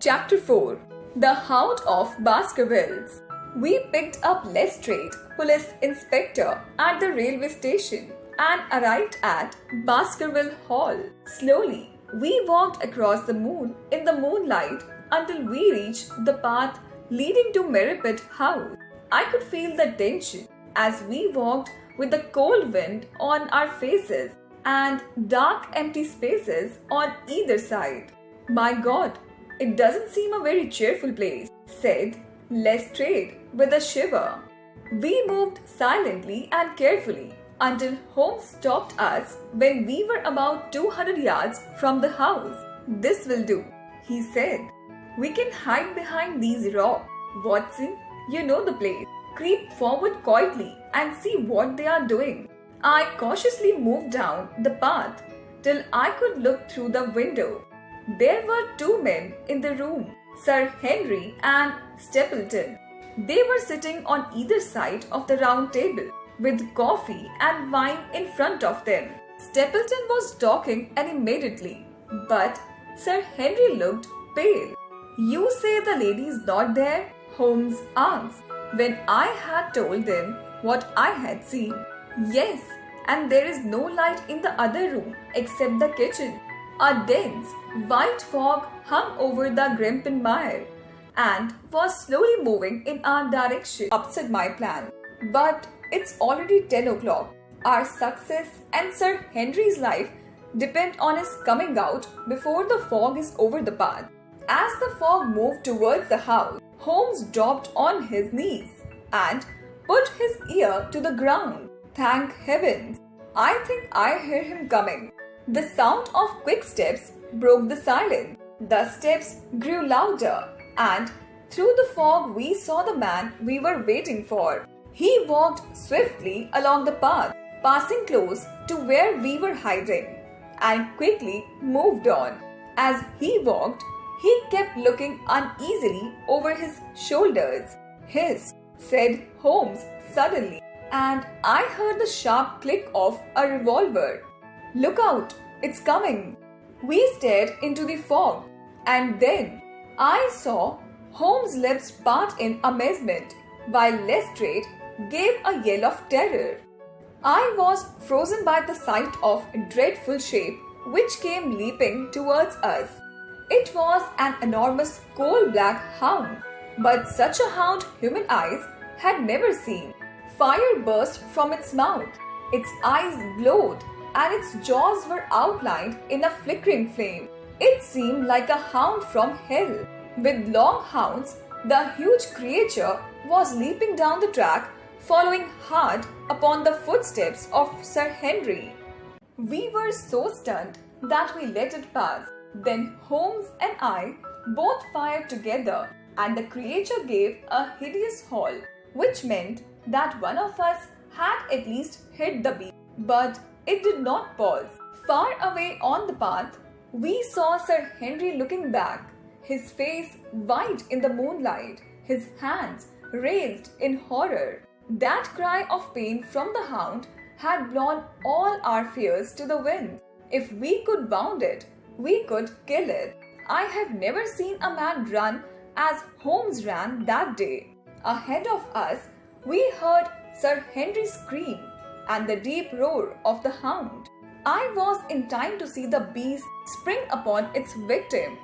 Chapter 4 The Hound of Baskervilles. We picked up Lestrade, police inspector, at the railway station and arrived at Baskerville Hall. Slowly, we walked across the moon in the moonlight until we reached the path leading to Merripit House. I could feel the tension as we walked with the cold wind on our faces and dark empty spaces on either side. My God, it doesn't seem a very cheerful place, said Lestrade with a shiver. We moved silently and carefully until Holmes stopped us when we were about 200 yards from the house. This will do, he said. We can hide behind these rocks. Watson, you know the place. Creep forward quietly and see what they are doing. I cautiously moved down the path till I could look through the window. There were two men in the room, Sir Henry and Stapleton. They were sitting on either side of the round table, with coffee and wine in front of them. Stapleton was talking animatedly, but Sir Henry looked pale. You say the lady is not there? Holmes asked, when I had told them what I had seen. Yes, and there is no light in the other room except the kitchen. A dense, white fog hung over the Grimpen Mire and was slowly moving in our direction. Upset my plan. But it's already 10 o'clock. Our success and Sir Henry's life depend on his coming out before the fog is over the path. As the fog moved towards the house, Holmes dropped on his knees and put his ear to the ground. Thank heavens! I think I hear him coming. The sound of quick steps broke the silence. The steps grew louder, and through the fog we saw the man we were waiting for. He walked swiftly along the path, passing close to where we were hiding, and quickly moved on. As he walked, he kept looking uneasily over his shoulders. Hiss, said Holmes suddenly, and I heard the sharp click of a revolver. Look out, it's coming. We stared into the fog, and then I saw Holmes' lips part in amazement, while Lestrade gave a yell of terror. I was frozen by the sight of a dreadful shape which came leaping towards us. It was an enormous coal-black hound, but such a hound human eyes had never seen. Fire burst from its mouth, its eyes glowed, and its jaws were outlined in a flickering flame. It seemed like a hound from hell. With long hounds, the huge creature was leaping down the track, following hard upon the footsteps of Sir Henry. We were so stunned that we let it pass. Then Holmes and I both fired together, and the creature gave a hideous howl, which meant that one of us had at least hit the beast. But it did not pause. Far away on the path, we saw Sir Henry looking back, his face white in the moonlight, his hands raised in horror. That cry of pain from the hound had blown all our fears to the wind. If we could wound it, we could kill it. I have never seen a man run as Holmes ran that day. Ahead of us, we heard Sir Henry scream and the deep roar of the hound. I was in time to see the beast spring upon its victim,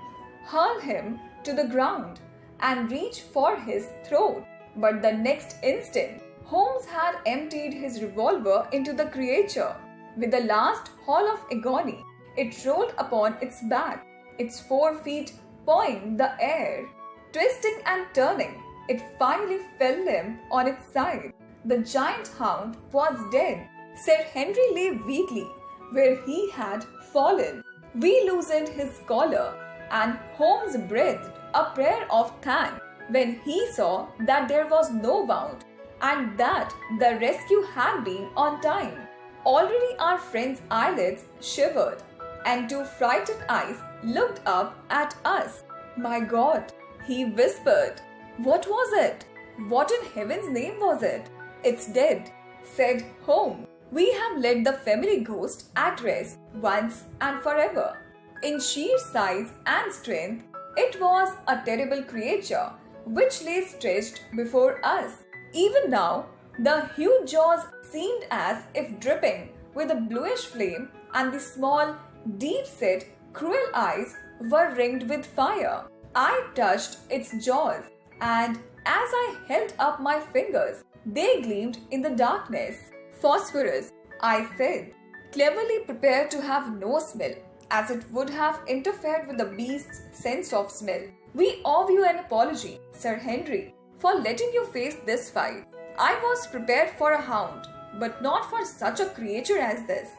hurl him to the ground, and reach for his throat. But the next instant, Holmes had emptied his revolver into the creature. With the last howl of agony, it rolled upon its back, its 4 feet pawing the air. Twisting and turning, it finally fell limp on its side. The giant hound was dead. Sir Henry lay weakly where he had fallen. We loosened his collar, and Holmes breathed a prayer of thanks when he saw that there was no wound and that the rescue had been on time. Already our friend's eyelids shivered, and 2 frightened eyes looked up at us. My God, he whispered. What was it? What in heaven's name was it? It's dead, said Holmes. We have let the family ghost at rest once and forever. In sheer size and strength, It was a terrible creature which lay stretched before us. Even now, the huge jaws seemed as if dripping with a bluish flame, and the small, deep-set, cruel eyes were ringed with fire. I touched its jaws, and as I held up my fingers, they gleamed in the darkness. Phosphorus, I said, cleverly prepared to have no smell, as it would have interfered with the beast's sense of smell. We owe you an apology, Sir Henry, for letting you face this fight. I was prepared for a hound, but not for such a creature as this.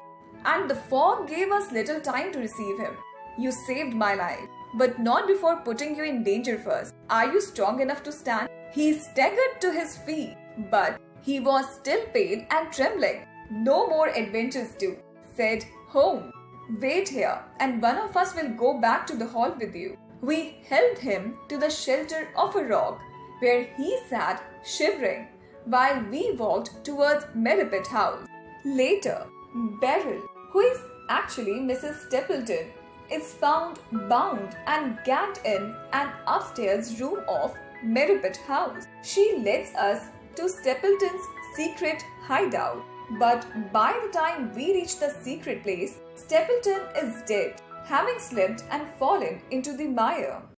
And the fog gave us little time to receive him. You saved my life, but not before putting you in danger first. Are you strong enough to stand? He staggered to his feet, but he was still pale and trembling. No more adventures do, said Hound. Wait here, and one of us will go back to the hall with you. We helped him to the shelter of a rock, where he sat shivering, while we walked towards Merripit House. Later, Beryl, who is actually Mrs. Stapleton, is found bound and gagged in an upstairs room of Merripit House. She leads us to Stapleton's secret hideout, but by the time we reach the secret place, Stapleton is dead, having slipped and fallen into the mire.